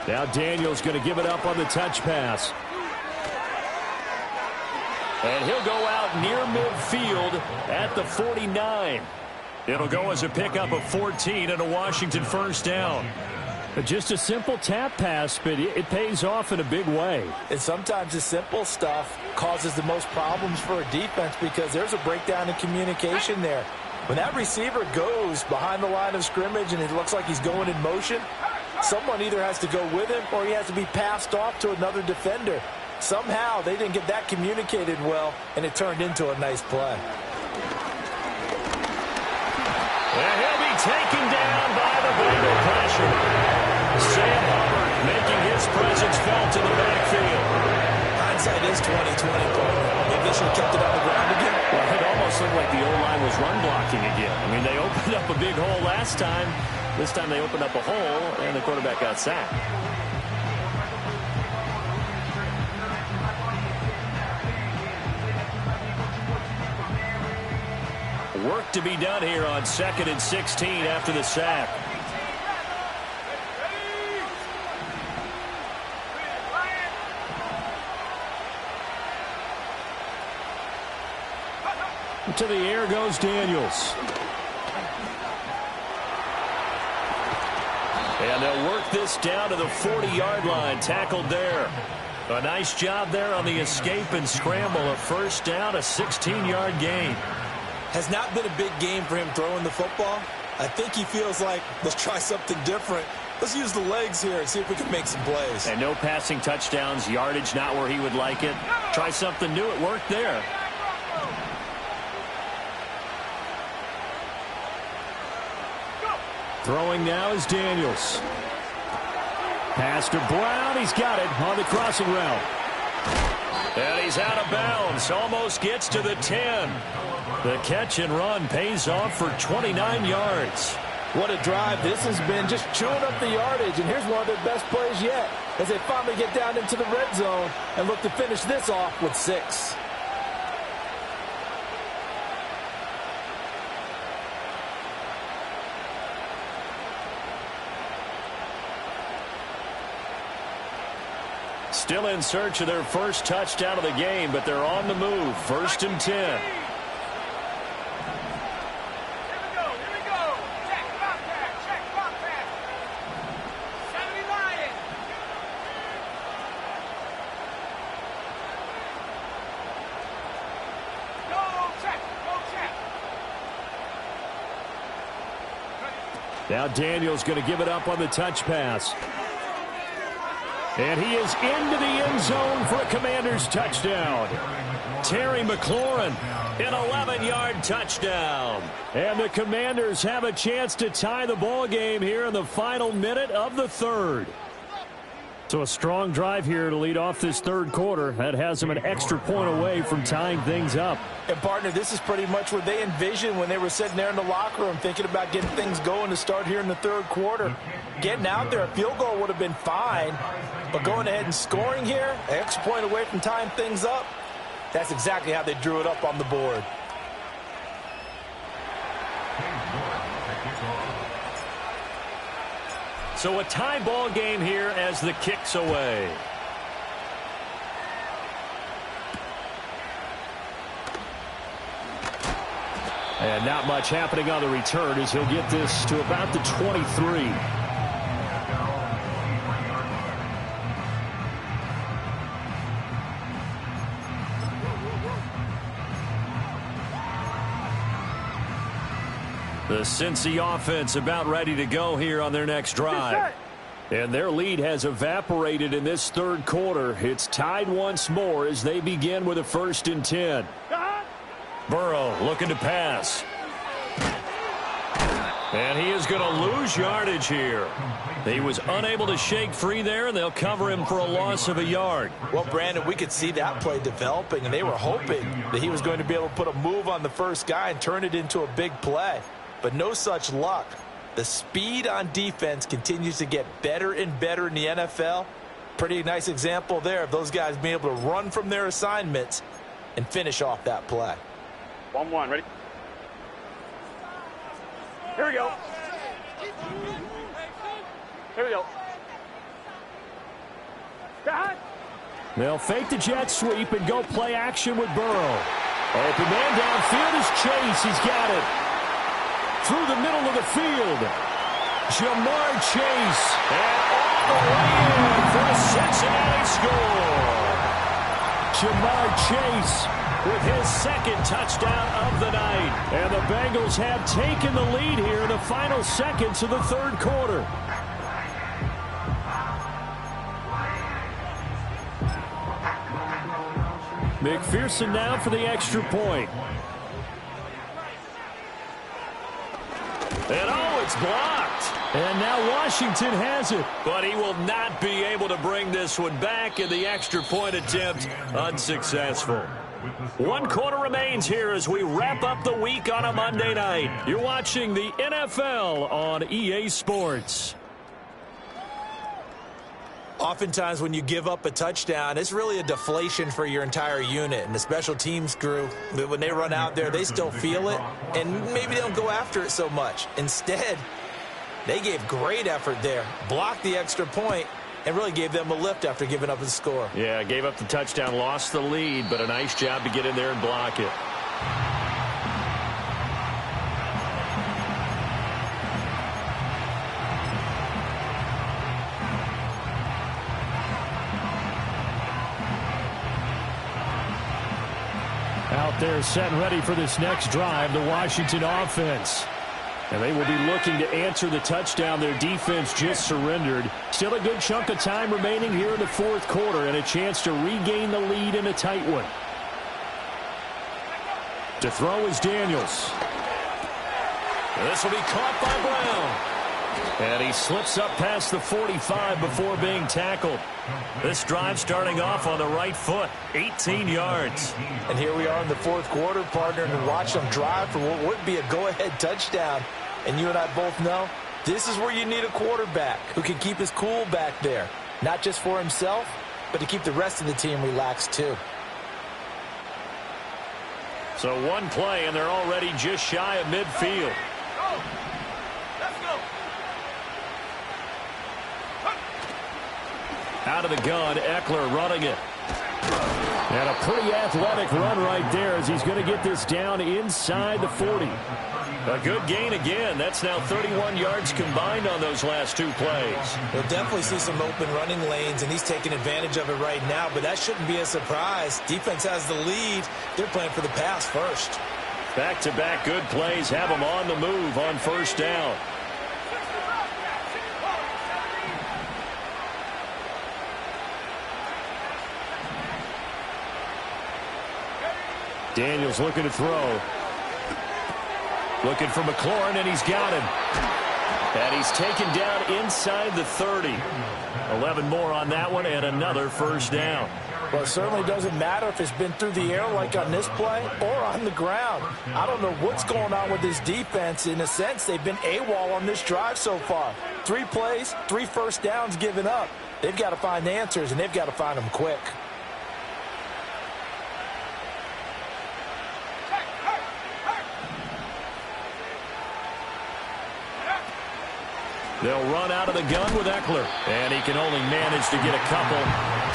Now Daniels going to give it up on the touch pass. And he'll go out near midfield at the 49. It'll go as a pickup of 14 and a Washington first down. Just a simple tap pass, but it pays off in a big way. And sometimes the simple stuff causes the most problems for a defense because there's a breakdown in communication there. When that receiver goes behind the line of scrimmage and it looks like he's going in motion, someone either has to go with him or he has to be passed off to another defender. Somehow they didn't get that communicated well, and it turned into a nice play. And he'll be taken down by the Bengal pressure. Sam Hubbard making his presence felt in the backfield. Hindsight is 20/20. Maybe they should have kept it on the ground again. Well, it almost looked like the O-line was run blocking again. I mean, they opened up a big hole last time. This time they opened up a hole, and the quarterback got sacked. Work to be done here on 2nd and 16 after the sack. To the air goes Daniels. And they'll work this down to the 40-yard line. Tackled there. A nice job there on the escape and scramble. A first down, a 16-yard gain. Has not been a big game for him throwing the football. I think he feels like, let's try something different. Let's use the legs here and see if we can make some plays. And no passing touchdowns, yardage not where he would like it. Try something new. It worked there. Throwing now is Daniels. Pass to Brown. He's got it on the crossing route. And he's out of bounds. Almost gets to the 10. The catch and run pays off for 29 yards. What a drive this has been, just chewing up the yardage. And here's one of their best plays yet as they finally get down into the red zone and look to finish this off with 6. Still in search of their first touchdown of the game, but they're on the move. 1st and 10. Now Daniels going to give it up on the touch pass. And he is into the end zone for a Commanders touchdown. Terry McLaurin, an 11-yard touchdown. And the Commanders have a chance to tie the ball game here in the final minute of the 3rd. So a strong drive here to lead off this 3rd quarter. That has them an extra point away from tying things up. And, partner, this is pretty much what they envisioned when they were sitting there in the locker room thinking about getting things going to start here in the 3rd quarter. Getting out there, a field goal would have been fine. But going ahead and scoring here, an extra point away from tying things up, that's exactly how they drew it up on the board. So a tie ball game here as the kick's away. And not much happening on the return as he'll get this to about the 23. The Cincy offense about ready to go here on their next drive. And their lead has evaporated in this 3rd quarter. It's tied once more as they begin with a 1st and 10. Burrow looking to pass. And he is going to lose yardage here. He was unable to shake free there, and they'll cover him for a loss of a yard. Well, Brandon, we could see that play developing, and they were hoping that he was going to be able to put a move on the first guy and turn it into a big play. But no such luck. The speed on defense continues to get better and better in the NFL. Pretty nice example there of those guys being able to run from their assignments and finish off that play. 1-1, ready? Here we go. Here we go. God. They'll fake the jet sweep and go play action with Burrow. Open man downfield is Chase. He's got it. Through the middle of the field. Jamar Chase. And all the way in for the Cincinnati score. Jamar Chase with his second touchdown of the night. And the Bengals have taken the lead here in the final seconds of the third quarter. McPherson now for the extra point. And oh, it's blocked. And now Washington has it. But he will not be able to bring this one back, in the extra point attempt unsuccessful. 1 quarter remains here as we wrap up the week on a Monday night. You're watching the NFL on EA Sports. Oftentimes when you give up a touchdown, it's really a deflation for your entire unit. And the special teams crew, when they run out there, they still feel it. And maybe they don't go after it so much. Instead, they gave great effort there. Blocked the extra point and really gave them a lift after giving up the score. Yeah, gave up the touchdown, lost the lead, but a nice job to get in there and block it. Out there set and ready for this next drive, the Washington offense. And they will be looking to answer the touchdown their defense just surrendered. Still a good chunk of time remaining here in the fourth quarter, and a chance to regain the lead in a tight one. To throw is Daniels. And this will be caught by Brown. And he slips up past the 45 before being tackled. This drive starting off on the right foot, 18 yards. And here we are in the fourth quarter, partner, and watch them drive for what would be a go-ahead touchdown. And you and I both know this is where you need a quarterback who can keep his cool back there. Not just for himself, but to keep the rest of the team relaxed too. So one play, and they're already just shy of midfield. Out of the gun, Eckler running it. And a pretty athletic run right there as he's going to get this down inside the 40. A good gain again. That's now 31 yards combined on those last two plays. We'll definitely see some open running lanes, and he's taking advantage of it right now, but that shouldn't be a surprise. Defense has the lead. They're playing for the pass first. Back-to-back good plays have them on the move on first down. Daniels looking to throw. Looking for McLaurin, and he's got him. And he's taken down inside the 30. 11 more on that one, and another first down. Well, it certainly doesn't matter if it's been through the air like on this play or on the ground. I don't know what's going on with this defense. In a sense, they've been AWOL on this drive so far. 3 plays, 3 first downs given up. They've got to find answers, and they've got to find them quick. They'll run out of the gun with Eckler. And he can only manage to get a couple.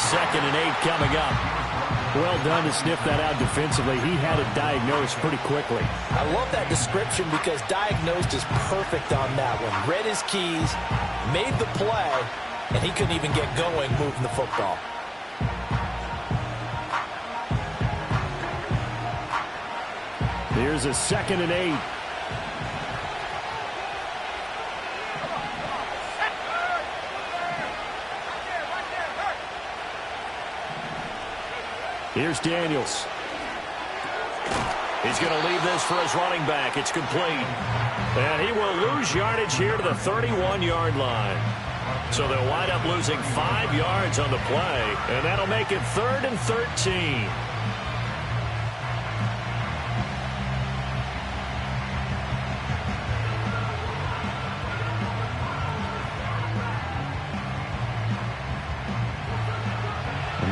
2nd and 8 coming up. Well done to sniff that out defensively. He had it diagnosed pretty quickly. I love that description because diagnosed is perfect on that one. Read his keys, made the play, and he couldn't even get going moving the football. Here's a 2nd and 8. Here's Daniels. He's going to leave this for his running back. It's complete. And he will lose yardage here to the 31-yard line. So they'll wind up losing 5 yards on the play, and that'll make it 3rd and 13.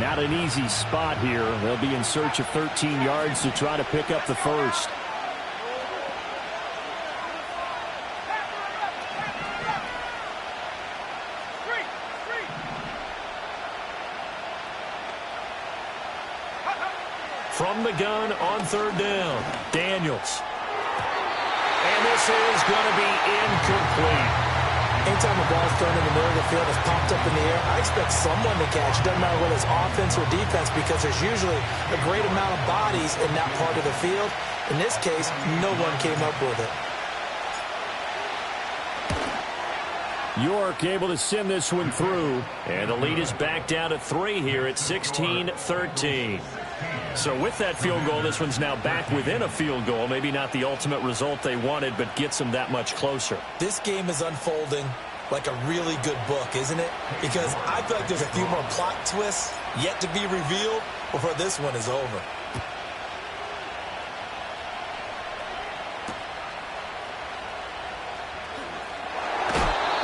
Not an easy spot here. They'll be in search of 13 yards to try to pick up the first. From the gun on 3rd down, Daniels. And this is going to be incomplete. Anytime a ball's thrown in the middle of the field, it's popped up in the air, I expect someone to catch. It doesn't matter whether it's offense or defense, because there's usually a great amount of bodies in that part of the field. In this case, no one came up with it. York able to send this one through, and the lead is back down to 3 here at 16-13. So with that field goal, this one's now back within a field goal. Maybe not the ultimate result they wanted, but gets them that much closer. This game is unfolding like a really good book, isn't it? Because I feel like there's a few more plot twists yet to be revealed before this one is over.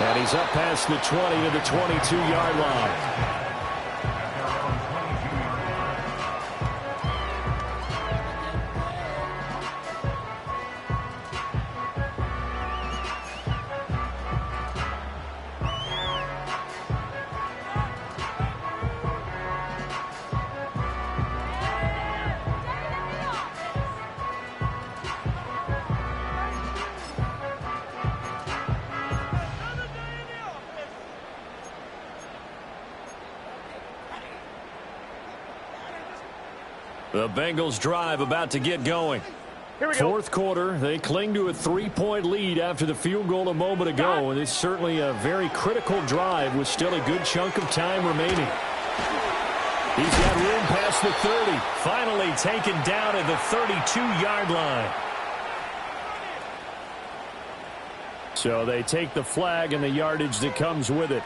And he's up past the 20 to the 22-yard line. The Bengals drive about to get going. Here we go. Fourth quarter, they cling to a 3-point lead after the field goal a moment ago, and it's certainly a very critical drive with still a good chunk of time remaining. He's got room past the 30, finally taken down at the 32-yard line. So they take the flag and the yardage that comes with it.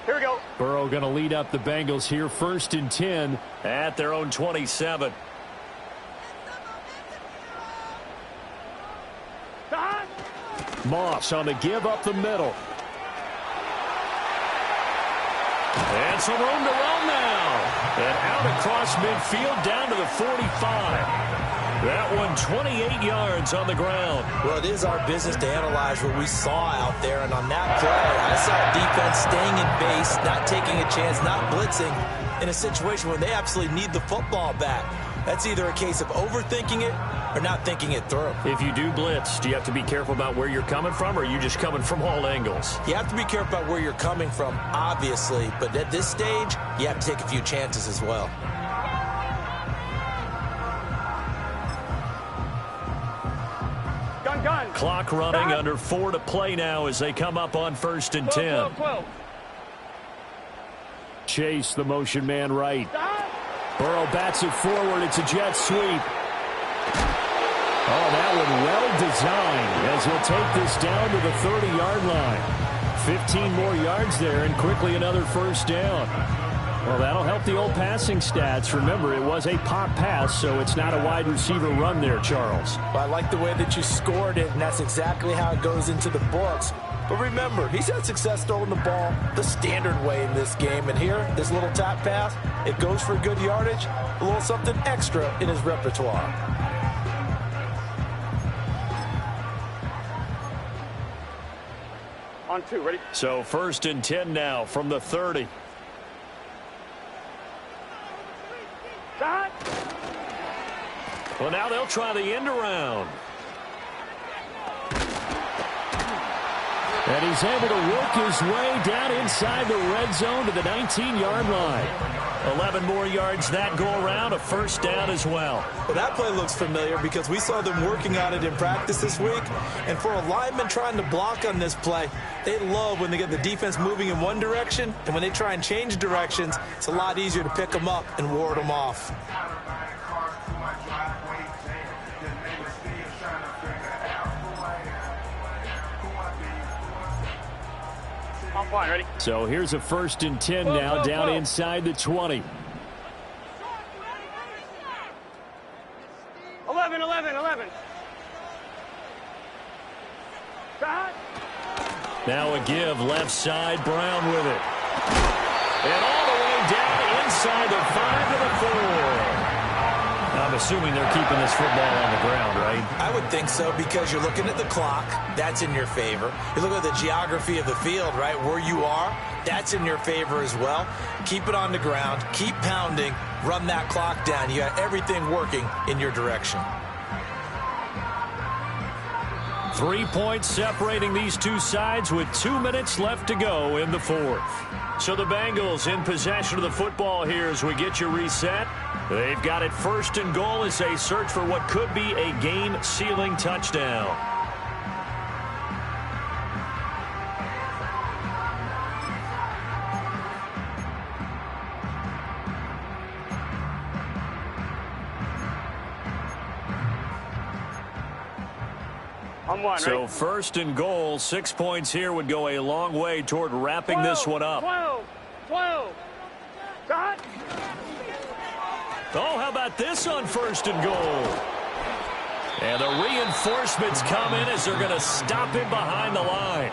Here we go. Burrow going to lead up the Bengals here, 1st and 10 at their own 27. Moss on the give up the middle. And some room to run now. And out across midfield down to the 45. That one 28 yards on the ground. Well, it is our business to analyze what we saw out there. And on that play, I saw defense staying in base, not taking a chance, not blitzing in a situation where they absolutely need the football back. That's either a case of overthinking it or not thinking it through. If you do blitz, do you have to be careful about where you're coming from, or are you just coming from all angles? You have to be careful about where you're coming from, obviously. But at this stage, you have to take a few chances as well. Gun. Clock running, under 4 to play now as they come up on 1st and 10. 12. Chase, the motion man right. Burrow bats it forward. It's a jet sweep. Oh, that one well designed as he'll take this down to the 30-yard line. 15 more yards there and quickly another first down. Well, that'll help the old passing stats. Remember, it was a pop pass, so it's not a wide receiver run there, Charles. Well, I like the way that you scored it, and that's exactly how it goes into the books. But remember, he's had success throwing the ball the standard way in this game. And here, this little tap pass, it goes for good yardage, a little something extra in his repertoire. On 2, ready? So 1st and 10 now from the 30. Well, now they'll try the end around. And he's able to work his way down inside the red zone to the 19-yard line. 11 more yards that go around, a first down as well. Well, that play looks familiar because we saw them working on it in practice this week. And for a lineman trying to block on this play, they love when they get the defense moving in one direction. And when they try and change directions, it's a lot easier to pick them up and ward them off. Fine, ready? So here's a 1st and 10 now, down inside the 20. 11. Now a give, left side, Brown with it. And all the way down inside the 5 to the 4. I'm assuming they're keeping this football on the ground, right? I would think so because you're looking at the clock. That's in your favor. You look at the geography of the field, right, where you are. That's in your favor as well. Keep it on the ground. Keep pounding. Run that clock down. You got everything working in your direction. 3 points separating these two sides with 2 minutes left to go in the 4th. So the Bengals in possession of the football here as we get you reset. They've got it 1st and goal as they search for what could be a game-sealing touchdown. I'm one, So right? 1st and goal, 6 points here would go a long way toward wrapping this one up. 12. Got. Oh, how about this on 1st and goal? And the reinforcements come in as they're going to stop him behind the line.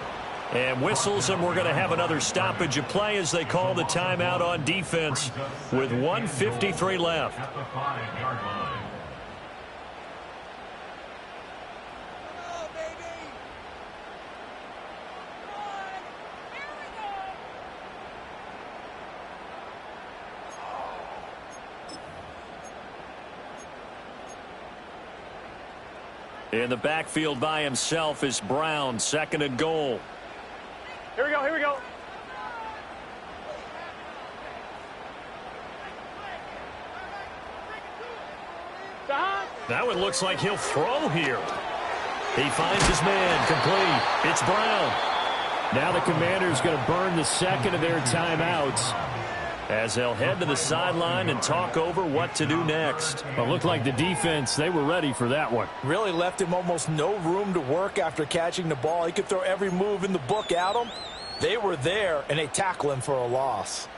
And whistles, and we're going to have another stoppage of play as they call the timeout on defense with 1:53 left. In the backfield by himself is Brown, 2nd and goal. Here we go. That one looks like he'll throw here. He finds his man, complete. It's Brown. Now the Commanders going to burn the 2nd of their timeouts as they'll head to the sideline and talk over what to do next. Well, it looked like the defense, they were ready for that one. Really left him almost no room to work after catching the ball. He could throw every move in the book at him. They were there, and they tackle him for a loss.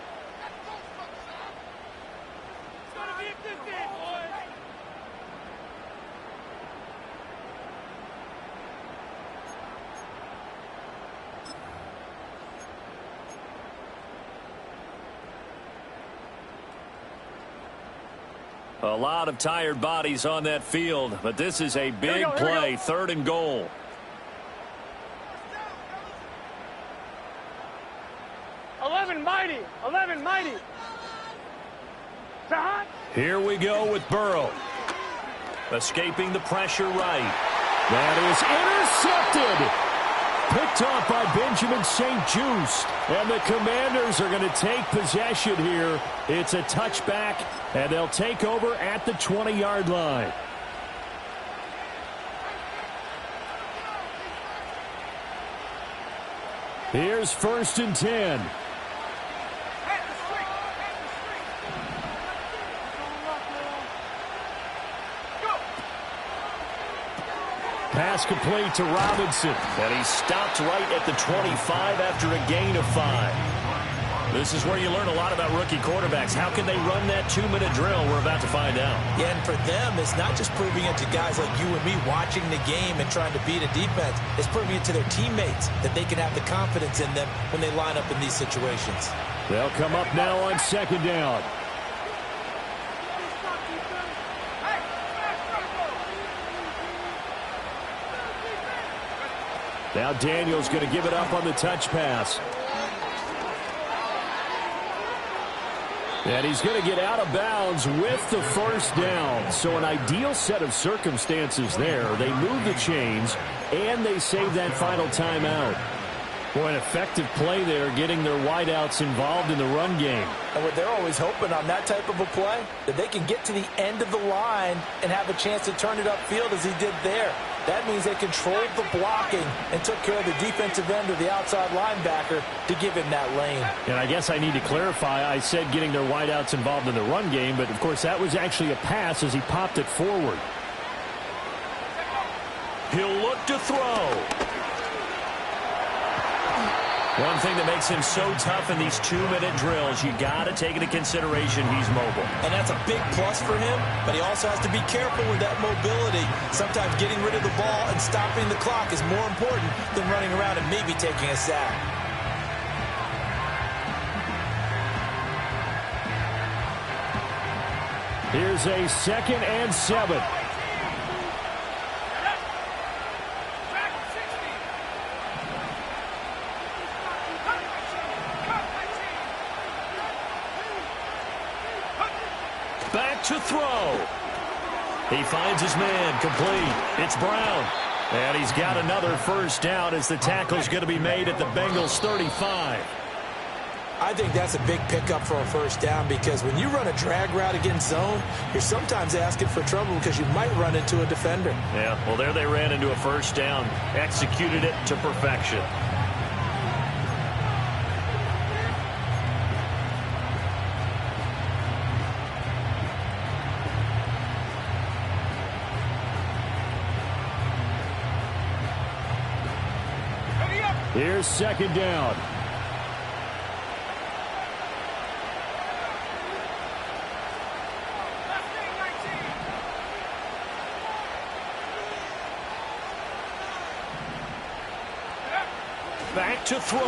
A lot of tired bodies on that field, but this is a big play, 3rd and goal. Mighty. Here we go with Burrow. Escaping the pressure right. That is intercepted. Picked off by Benjamin St-Juste. And the Commanders are going to take possession here. It's a touchback, and they'll take over at the 20-yard line. Here's 1st and 10. Pass complete to Robinson. And he stopped right at the 25 after a gain of 5. This is where you learn a lot about rookie quarterbacks. How can they run that 2-minute drill? We're about to find out. Yeah, and for them, it's not just proving it to guys like you and me watching the game and trying to beat a defense. It's proving it to their teammates that they can have the confidence in them when they line up in these situations. They'll come up now on 2nd down. Now Daniel's going to give it up on the touch pass. And he's going to get out of bounds with the 1st down. So an ideal set of circumstances there. They move the chains, and they save that final timeout. Boy, an effective play there, getting their wideouts involved in the run game. And what they're always hoping on that type of a play, that they can get to the end of the line and have a chance to turn it upfield as he did there. That means they controlled the blocking and took care of the defensive end or the outside linebacker to give him that lane. And I guess I need to clarify, I said getting their wideouts involved in the run game, but of course that was actually a pass as he popped it forward. He'll look to throw. One thing that makes him so tough in these 2-minute drills, you got to take into consideration he's mobile. And that's a big plus for him, but he also has to be careful with that mobility. Sometimes getting rid of the ball and stopping the clock is more important than running around and maybe taking a sack. Here's a 2nd and 7. Back to throw. He finds his man, complete. It's Brown. And he's got another first down as the tackle's going to be made at the Bengals 35. I think that's a big pickup for a first down because when you run a drag route against zone, you're sometimes asking for trouble because you might run into a defender. Yeah, well, there they ran into a first down. Executed it to perfection. Here's 2nd down. Back to throw.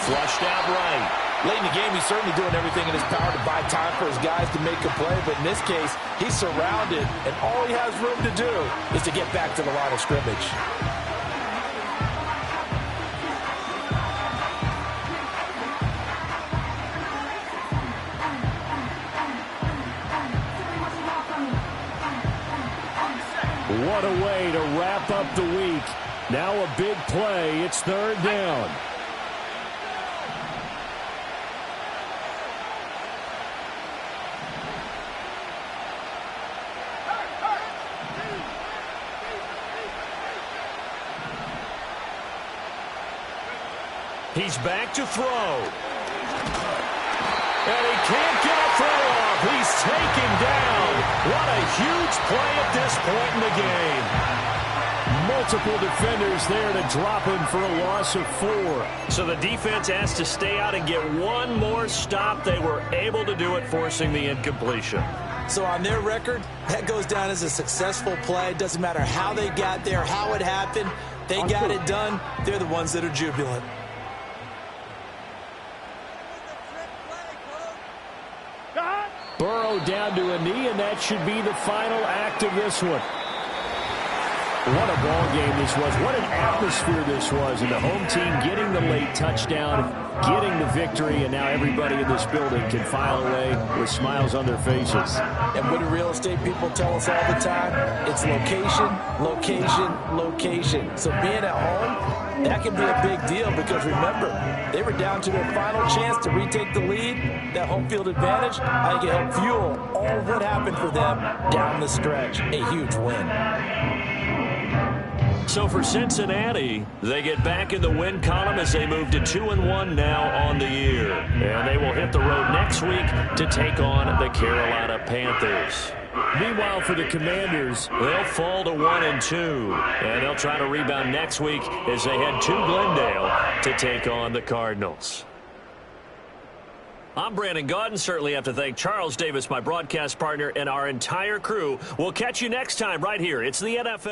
Flushed out right. Late in the game, he's certainly doing everything in his power to buy time for his guys to make a play. But in this case, he's surrounded, and all he has room to do is to get back to the line of scrimmage. What a way to wrap up the week. Now a big play. It's 3rd down. He's back to throw. And he can't get a throw off. He's taken down. What a huge play at this point in the game. Multiple defenders there to drop him for a loss of 4. So the defense has to stay out and get one more stop. They were able to do it, forcing the incompletion. So on their record, that goes down as a successful play. Doesn't matter how they got there, how it happened. They got it done. They're the ones that are jubilant. Burrow down to a knee, and that should be the final act of this one. What a ball game this was. What an atmosphere this was. And the home team getting the late touchdown, getting the victory, and now everybody in this building can file away with smiles on their faces. And what do real estate people tell us all the time? It's location, location, location. So being at home, that can be a big deal because remember, they were down to their final chance to retake the lead. That home field advantage, I think it helped fuel all of what happened for them down the stretch. A huge win. So for Cincinnati, they get back in the win column as they move to 2-1 now on the year. And they will hit the road next week to take on the Carolina Panthers. Meanwhile, for the Commanders, they'll fall to 1-2. And they'll try to rebound next week as they head to Glendale to take on the Cardinals. I'm Brandon Gaudin. Certainly have to thank Charles Davis, my broadcast partner, and our entire crew. We'll catch you next time right here. It's the NFL.